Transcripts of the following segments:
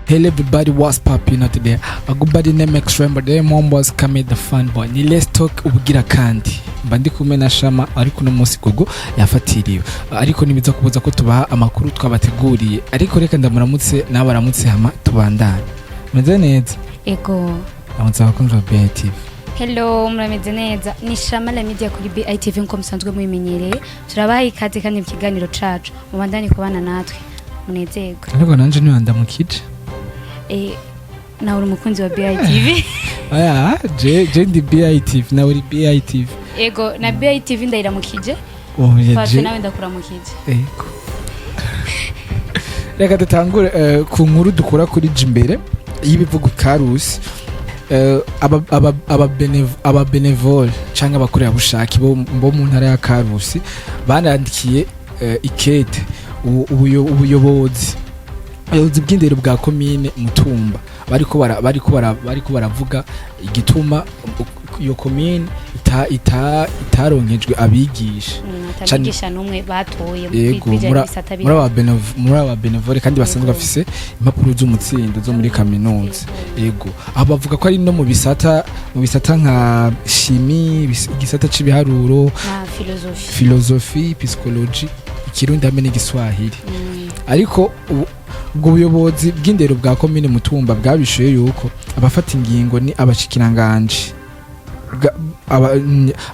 Hello everybody, what's poppin' out there? A good body name extreme, but the mom was coming the fun boy. Ni let's talk ubugira kandi. Bandi kumwe na Shama ariko no musi gogo yafatiriwe. Ariko nibiza kubuza ko tubaha amakuru twabateguriye. Ariko reka ndamuramutse nabaramutse hama tubandane. Meze neza? Ego. Amunza bakunza BITV. Hello, murameze neza. Ni Shama la media kuri BITV nko musanzwe mubimenyereye. Turabaha ikaze kandi mu kiganiro cacu. Mubandanye kubana natwe. Munezego. Ariko nanje ni wandamukije. Na uri umukunzi wa BITV. Aya, je ndi BITV na uri BITV. Ego, na BITV ndayiramukije. Fashe nawe ndakuramukije. Ego. Reka dutangure ku nkuru dukora kuri Jimbere y'ibivugo Karusi. Aba benevole cyangwa abakorera bushaki bo mu ntara ya Karusi banandikiye ikete ubuyobozi bw'indero bwa komine Mutumba bariko baravuga igituma iyo komine itaronkejwe abigisha tabigisha numwe batoye mu kwijana bisata muri aba benevole kandi basanzwe bafise impapuro z'umutsindo zo muri kaminuza yego aho bavuga ko ari no mu bisata nka chimie igisata c'ibiharuro na philosophie psychologie ikirundi hamwe n'igiswahili ariko ubwo buyobozi bw'indero bwa komine Mutumba bwabishuye yuko abafata ingingo ni abashikiranganje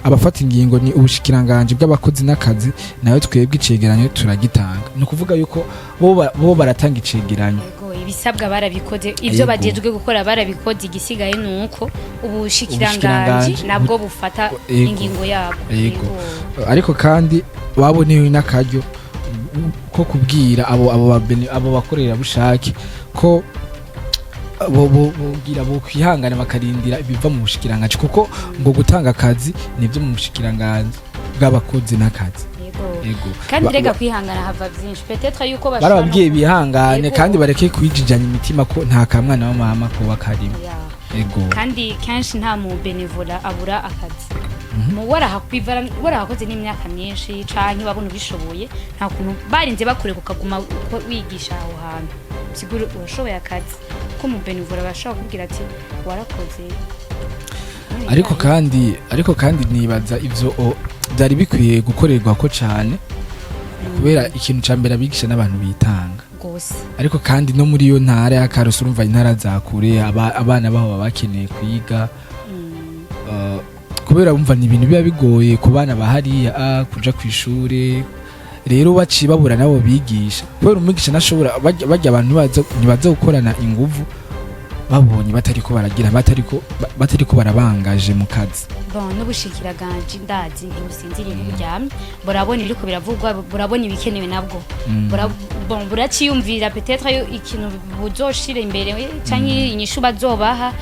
abafata ingingo ni ubushikiranganje bw'abakozi n'akazi nayo twebwe icegeranyo turagitanga no kuvuga yuko bo baratanga icegeranyo ibisabwa barabikoze ivyo bagejwe gukora barabikoze igisigaye nuko ubushikiranganje nabwo bufata ingingo yabo ariko kandi babonewe n'akaryo ko kubwira abo bakorera bushake ko bogira bo kwihangana bakarindira ibiva mu bushikiranganje kuko ngo gutanga akazi nibyo mu bushikiranganje bw'abakozi n'akazi yego kandi rega kwihangana hava byinshi peut-être yuko barababwiye bihangane kandi bareke kwijijanya imitima ko nta kamwana wa mama ko bakarimo yego kandi kenshi nta mu benevola abura akazi mu warahakoze n'imyaka myinshi canke babona bishoboye nta kuntu barinze bakure kukaguma uko wigisha aho hantu siguro urashoboye akazi ko mu benevora bashaka kugira ati warakoze ariko kandi nibaza ivyo byari bikwiye gukorerwa ko cane kubera ikintu cambere abigisha n'abantu bitanga gose ariko kandi no muri yo ntara ya Karusi urumva intara zakure abana baho bakeneye kwiga kubera umva ni ibintu biba bigoye ku bana bahariya kuja kw'ishure rero baciye babura nabo bigisha kubera umwigisha nashobora bajya abantu nibaza gukorana inguvu babonye batariko barabangaje mu kazi n'ubushikiranganje ndazi ntibusinziriye kuryamye burabona iriko biravugwa burabona ibikenewe nabwo buraciyumvira peut-être ikintu buzoshira imbere canke inyishu bazobaha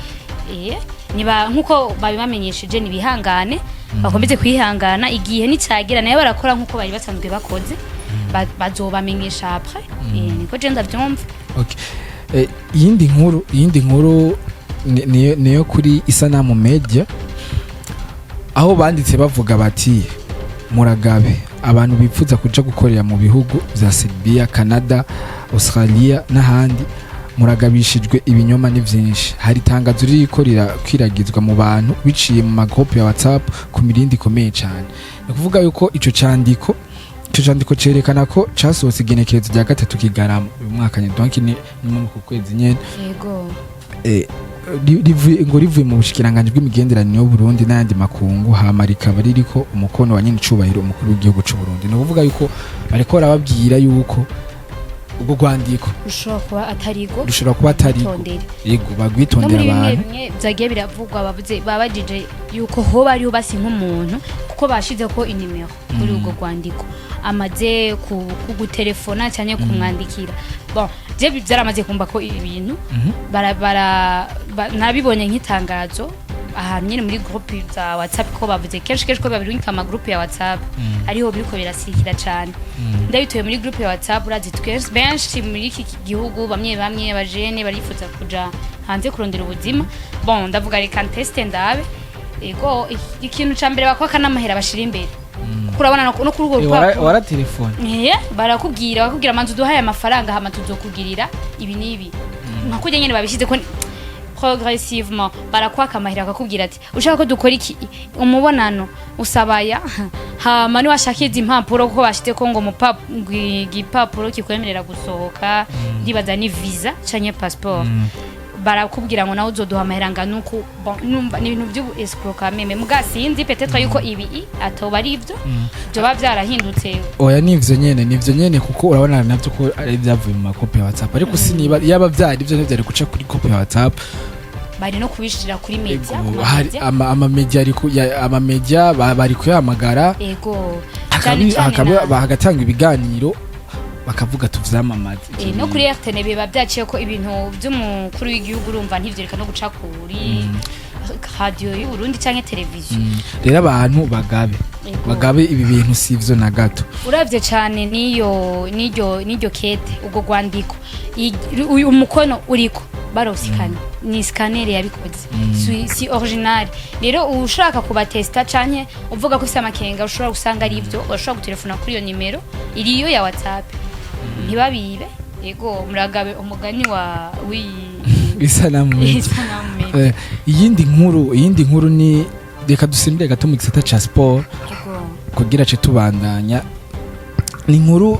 niba nkuko babibamenyesheje nibihangane bakomeze kwihangana igihe nicagera nayo barakora nkuko bari basanzwe bakoze bazobamenyesha après niko je ndavyumva okay iyindi nkuru niyo kuri Isanamu Media aho banditse bavuga bati muragabe abantu bipfuza kuja gukorera mu bihugu vya Serbia, Canada, Australia n'ahandi muragabishijwe ibinyoma ni vyinshi hari tangazo riko kwiragizwa mu bantu biciye mu magroupe ya WhatsApp ku mirindi komeye cyane no kuvuga yuko ico candiko cerekana ko casohotse igenekerezo rya 3 Kigarama uyu mwaka donc ni mu kwezi nyene yego rivuye mu bushikiranganje bw'imigenderanire y'u Burundi n'andi makungu hamarika baririko umukono wa nyine cubahiro umukuru w'igihugu cy'u Burundi no kuvuga yuko bariko barababwira yuko ubwo gwandiko rushobora kuba atarigo yego bagwitondera abantu byagiye biravugwa bavuze babajije yuko ho bari basi nk'umuntu kuko bashize ko inimero kuri ubwo gwandiko amaze kugutelefona cyane kumwandikira bon je byaramaze kumva ko ibintu nabibonye nk'itangazo ahantu nyine muri groupe za WhatsApp ko bavuze kenshi ko babirunka ama groupe ya WhatsApp ariho biriko birasikira cyane ndabituye muri groupe ya WhatsApp urazi twese benshi muri iki gihugu bamwe abajene barifuza kuja hanze kurondera ubuzima bon ndavuga reka teste ndabe ego ikintu cambere bakwaka n'amahera bashira imbere kurabona no kuri urwo rupapuro wara telefone barakubwira manzu duhaye amafaranga hama tuzokugirira ibi nibi nka kurya nyene babishize ko progressivement barakwaka amahera akakubwira ati ushaka ko dukora iki umubonano usabaya hama ni washakiza impapuro ko bashite ko ngo igipapuro kikwemerera gusohoka ndibaza ni visa canke passport barakubwira ngo nawe uzoduha amahera ngana uku numva ni ibintu by'ubu escroquer meme muga sinzi peut-être yuko ibi atoba ari ivyo byo byarahindutse oya nivyo nyene kuko urabona navyo ko ari byavuye mu makopi ya WhatsApp ariko siniba yaba byari ivyo byari guca kuri kopi ya WhatsApp bari no kubishira kuri media ama media ariko ama media bari kuyahamagara ego bagatanga ibiganiro bakavuga tuvyamamaze no kuri RTN biba byaciye ko ibintu by'umukuru w'igihugu urumva ntivyo reka no guca kuri radio y'u Burundi canke television rero abantu bagabe ibi bintu sivyo na gato uravye cyane niyo kete ubwo gwandiko umukono uriko barosikana ni scanner yabikoze si original rero ushaka kubatesta canke uvuga ko ufite amakenga ushobora gusanga ari ivyo ushobora gutelefona kuri iyo nimero iriyo ya WhatsApp ntibabibe yego muragabe umugani wa isanamu iyindi nkuru ni reka dusimbire gato mu gisata ca sport kugira ce tubandanya ni inkuru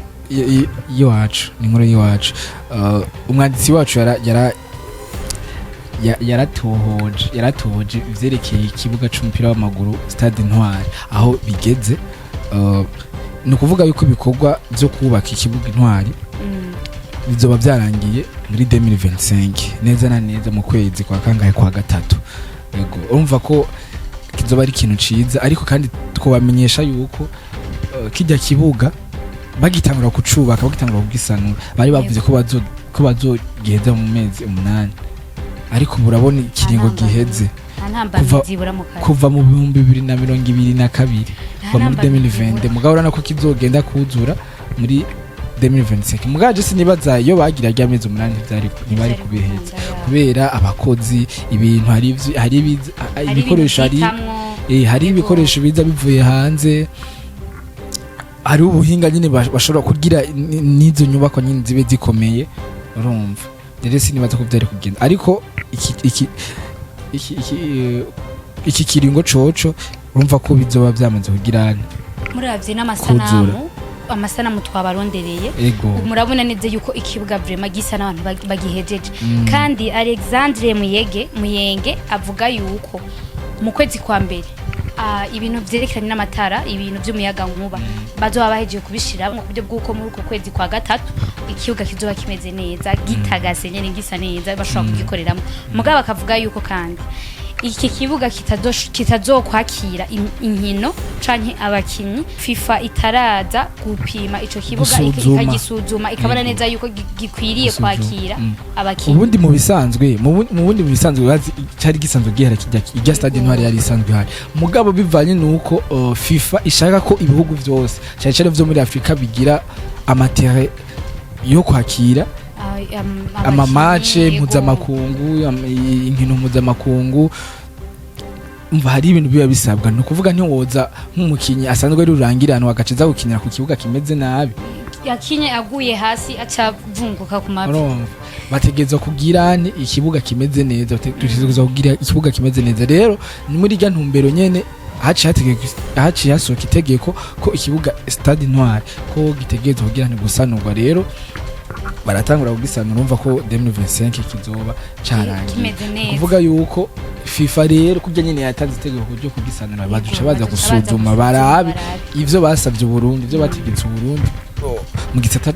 y'iwacu umwanditsi wacu yaratohoje ivyerekeye ikibuga c'umupira w'amaguru Stade Intwari aho bigeze ni ukuvuga yuko ibikorwa byo kubaka ikibuga Intwari bizoba byarangiye muri 2025 neza na neza mu kwezi kwa kangahe kwa gatatu yego urumva ko kizoba ari ikintu ciza ariko kandi twabamenyesha yuko kijya kibuga bagitangura kucubaka bagitangura kugisanura bari bavuze ko bazogiheza mu mezi 8 ariko burabona ikiringo giheze kuva mu 2022 kuva muri 2020 mugabo urana ko kizogenda kuzura muri 2025 mugaje sinibaza iyo bagira ryameze 8 ntibari kubiheza kubera abakozi ibintu hari ibikoresho hari ibikoresho biza bivuye hanze hari ubuhinga nyine bashobora kugira n'izo nyubako nyine zibe zikomeye urumva rero sinibaza ko byari kugenda ariko iki kiringo coco urumva ko bizoba byamaze kugirana muravye amasanamu twabarondereye murabona neze yuko ikibuga vraiment gisa n'abantu bagihejeje kandi Alexandre Muyenge avuga yuko mu kwezi kwa mbere ibintu vyerekanye n'amatara ibintu by'umuyaga nkuba bazoba bahejeje kubishira mu buryo bw'uko muri uko kwezi kwa gatatu ikibuga kizoba kimeze neza gitagase nyene gisa neza bashobora kugikoreramo mugabo bakavuga yuko kandi iki kibuga kitazokwakira inkino canke abakinyi FIFA itaraza gupima ico kibuga ikagisuzuma ikabona neza yuko gikwiriye kwakira abakinyi ubundi mu bisanzwe cyari gisanzwe gihera kijya Stade Intwari yari isanzwe hari mugabo bivanye nuko FIFA ishaka ko ibihugu byose cyane byo muri Afrika bigira amatere yo kwakira amamace mpuzamakungu inkino mpuzamakungu umva hari ibintu biba bisabwa no kuvuga ntiwoza nk'umukinyi asanzwe ari urangirana wagaciza gukinira ku kibuga kimeze nabi yakinye aguye hasi acavunguka ku mavi bategeza kugirane ikibuga kimeze neza bategeza kugira ikibuga kimeze neza rero ni muri rya ntumbero nyene haciye hasohoka itegeko ko ikibuga Stade Intwari ko gitegeza kugirane gusanurwa rero baratangura kugisanura urumva ko 2025 kizoba carangiye kuvuga yuko FIFA rero kujya nyine yatanze itegeko ryo kugisanura baduca baza gusuzuma barabe ivyo basavye Burundi ivyo bategetse Burundi mu gisata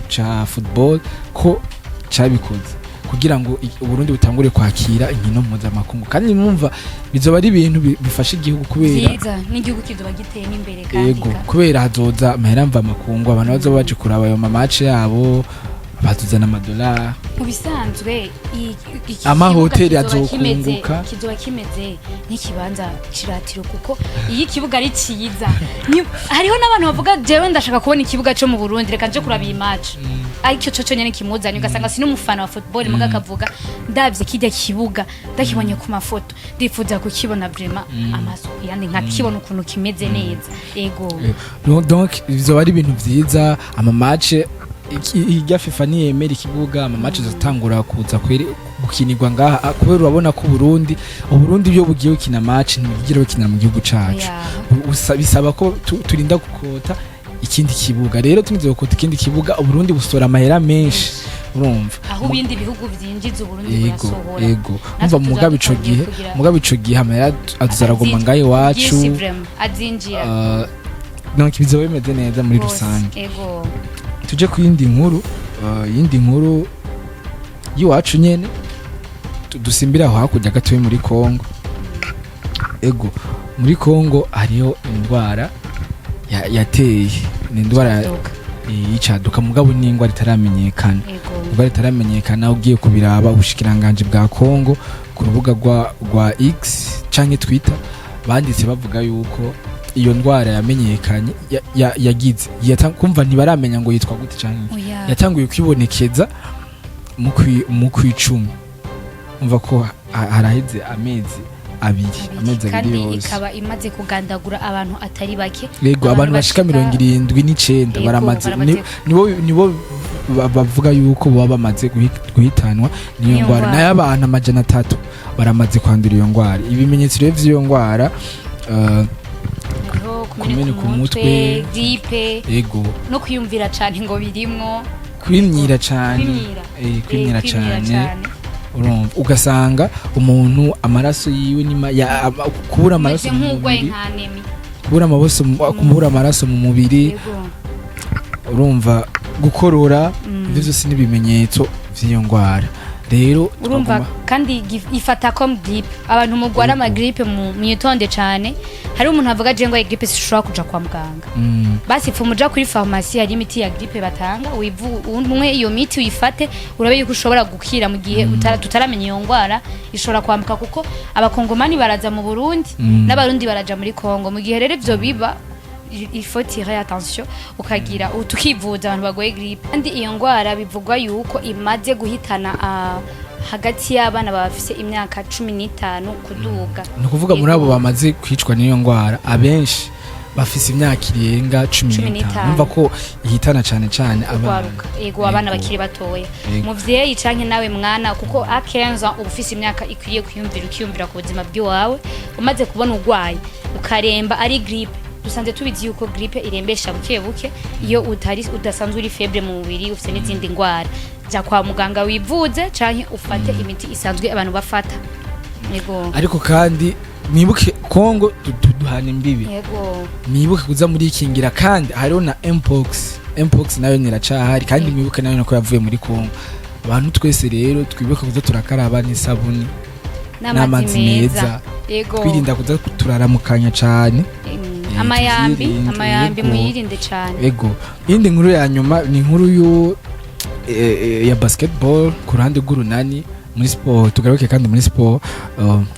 ca football ko cabikoze kugira ngo Burundi butangure kwakira inkino mpuzamakungu kandi mwumva bizoba ari ibintu bifasha igihugu kubera n'igihugu kizoba giteye n'imbere kandi yego kubera hazoza amahera mva makungu abantu bazoba baje kuraba ayo mamace yabo batuzana amadolari mu bisanzwe amahoteli azokunguka kizoba kimeze nk'ikibanza kiratiro kuko iyi kibuga ari ciza hariho n'abantu bavuga jewe ndashaka kubona ikibuga cyo mu Burundi reka nje kuraba iyi match ariko cyo nyene kimuzanye ugasanga sino umufana wa football muga akavuga ndavye kijya kibuga ndakibonye ku mafoto ndifuza kukibona vraiment amaso yandi nkakibona ukuntu kimeze neza ego donc bizoba ari ibintu vyiza ama match irya FIFA niyemera ikibuga amamatch azatangura kuza gukinirwa ngaha kubera urabona ko Uburundi byo bugiye gukina match ntibigira gukina mu gihugu cacu bisaba ko turinda gukota ikindi kibuga rero tumize gukota ikindi kibuga Uburundi busora amahera menshi urumva aho ibindi bihugu byinjiza Uburundi burasohora yego umva mugabe ico gihe amahera azaragoma ngaye wacu azinjira donc bizoba bimeze neza muri rusange tuje ku yindi nkuru yiwacu nyene dusimbira aho hakurya gatoye muri Congo muri Congo hariyo indwara yateye ni indwara yicaduka mugabo ni ingwara itaramenyekana ugiye kubiraba ubushikiranganje bwa Congo ku rubuga rwa X canke Twitter banditse bavuga yuko iyo ndwara yamenyekanye yagize kumva ntibaramenya ngo yitwa gute canke yatanguye kwibonekeza mu kwicumi umva ko haraheze amezi abiri kandi yose ikaba imaze kugandagura abantu atari bake yego abantu bashika 79 baramaze nibo bavuga yuko baba bamaze guhitanwa niyo ndwara nayo abantu 300 baramaze kwandura iyo ndwara ibimenyetso rero vy'iyo ndwara kumene ku mutwe gripe yego no kwiyumvira cyane ngo birimwo kwimyira cyane urumva ugasanga umuntu amaraso yiwe kubura amaraso mu mubiri kubura amaraso mu mubiri urumva gukorora ivyo vyose n'ibimenyetso vy'iyo ndwara rero urumva kandi ifata comme gripe abantu mugwara ama gripe mu yitonde cyane hari umuntu avuga je ngo ay gripe sishobora kuja kwa muganga basi fumuja kuri pharmacie hari imiti ya gripe batanga umwe iyo miti uyifate urabe yuko ushobora gukira mu gihe tutaramenya iyo ndwara ishobora kwambuka kuko abakongomani baraza mu Burundi n'abarundi baraja muri Congo mu gihe rero ivyo biba il faut tirer attention ukagira tukivuza abantu bagoye gripe kandi iyo ndwara bivugwa yuko imaze guhitana hagati y'abana bafise imyaka 15 kuduga no kuvuga muri abo bamaze kwicwa n'iyo ndwara abenshi bafise imyaka irenga 15 numva ko ihitana cyane abana bakiri batoya muvyeyi canke nawe mwana kuko akenza ubufise imyaka ikwiye kwiyumvira ku buzima bw'iwawe umaze kubona urwaye ukaremba ari gripe dusanze tubizi yuko gripe irembesha buke iyo udasanzwe uri febre mu mubiri ufite n'izindi ndwara ja kwa muganga wivuze canke ufate imiti isanzwe abantu bafata ariko kandi nibuke Congo duhana imbibi nibuke kuza muri ikingira kandi hariho na mpox nayo nyiracahari kandi nibuke nayo nako yavuye muri Congo abantu twese rero twibuke kuza turakaraba n'isabuni n'amazi meza kwirinda kuza turaramukanya cyane amayambi muyirinde cyane indi nkuru ya nyuma ni inkuru ya basketball ku ruhande rw'urunani muri sport tugaruke kandi muri sport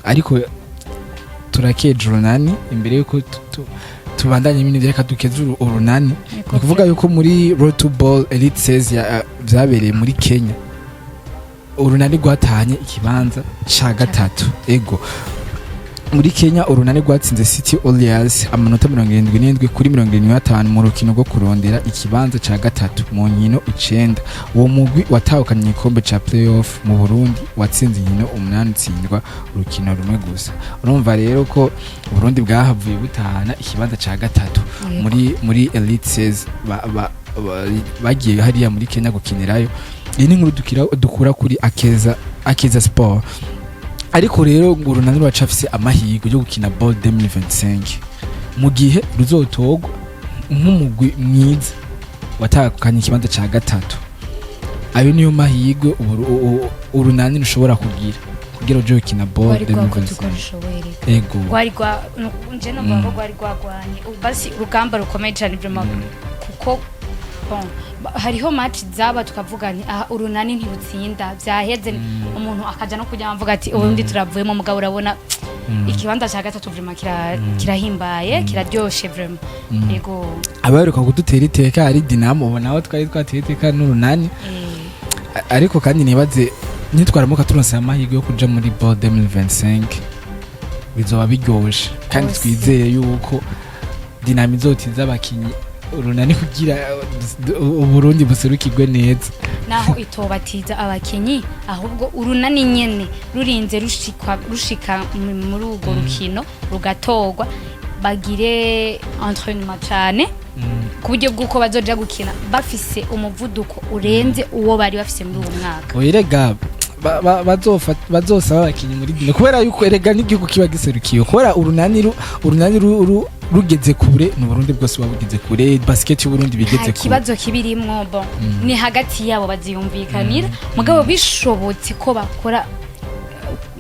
ariko turakeje urunani imbere yuko tubandanye ibintu byaka dukeze urunani ni kuvuga yuko muri Road to Ball Elite Says byabereye muri Kenya urunani rwatanye ikibanza ca gatatu muri Kenya urunani rwatsinze City Warriors amanota 77 kuri 75 mu rukino rwo kurondera ikibanza ca gatatu mu nkino 9 uwo mugwi watahukanye igikombe ca playoff mu Burundi watsinze inkino 8 utsindwa urukino rumwe gusa urumva rero ko Burundi bwahavuye butahana ikibanza ca gatatu muri Elite Says bagiye hariya muri Kenya gukinirayo iyi ni nkuru dukura kuri Akeza Sport ariko rero urunani rwacafise amahirwe yo gukina Ball 2025 mu gihe ruzotogwa nk'umugwi mwiza watakanye ikibanza ca gatatu ayo niyo mahirwe urunani rushobora kugira uje gukina Ball 2025 nje no ngo gwari gwagwanye basi rugamba rukomeye cyane kuko hariho match zaba tukavuganye urunani ntirutsinda byaheze umuntu akaja no kujya avuga ati ubundi turavuyemo mugabo urabona ikibanza cya gatatu vraiment kirahimbaye kiraryoshe vraiment abaheruka kudutera iteka ari Dinamo ubona aho twari twatera iteka n'urunani ariko kandi nibaze nitwaramuka turonse amahirwe yo kuja muri Ball 2025 bizoba biryoshe kandi twizeye yuko Dinamo izotiza abakinyi urunani kugira Uburundi buserukirwe neza naho itobatiza abakinyi ahubwo urunani nyene rurinze rushika muri urwo rukino rugatorwa bagire entraînement cyane ku buryo bw'uko bazoja gukina bafise umuvuduko urenze uwo bari bafise muri uwo mwaka oyerega bazosaba abakinyi muri dino kubera yuko erega n'igihugu kiba giserukiye kubera urunani rugeze kure no Burundi bwose babugeze kure basket y'Uburundi bigeze kure kibazo kibirimwo bon ni hagati yabo baziyumvikanira mugabo bishobotse ko bakora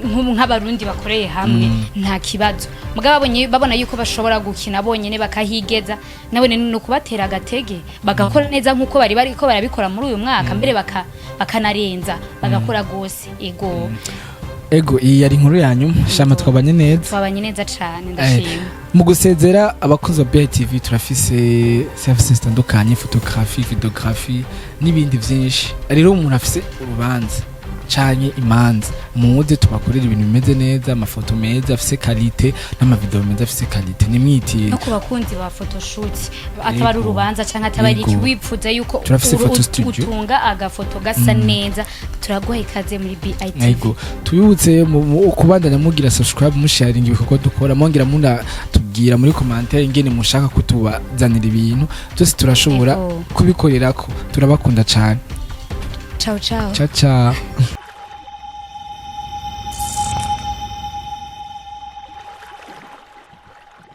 nk'abarundi bakoreye hamwe nta kibazo mugabo babona yuko bashobora gukina bonyene bakahigeza nabone no kubatera agatege bagakora neza nkuko bari ko barabikora muri uyu mwaka mbere bakanarenza bagakora gose ego iyi yari inkuru yanyu shama twabanye neza cyane ndashima mu gusezera abakozi ba BTV turafise services zitandukanye photography videography n'ibindi byinshi rero umuntu afise urubanza canye imanza muze tubakorera ibintu bimeze neza amafoto meza afise qualité n'amavideo meza afise qualité nimwitiye no kubakunzi ba photoshoot atabari urubanza canke atabari ikiwipfuza yuko utunga agafoto gasa neza turaguha ikaze muri BITV yego tuyutse kubandanya mugira subscribe musharing ibikorwa dukora mongera muna tubwira muri commentaire ingene mushaka kutubazanira ibintu byose turashobora kubikorerako turabakunda cyane ciao ciao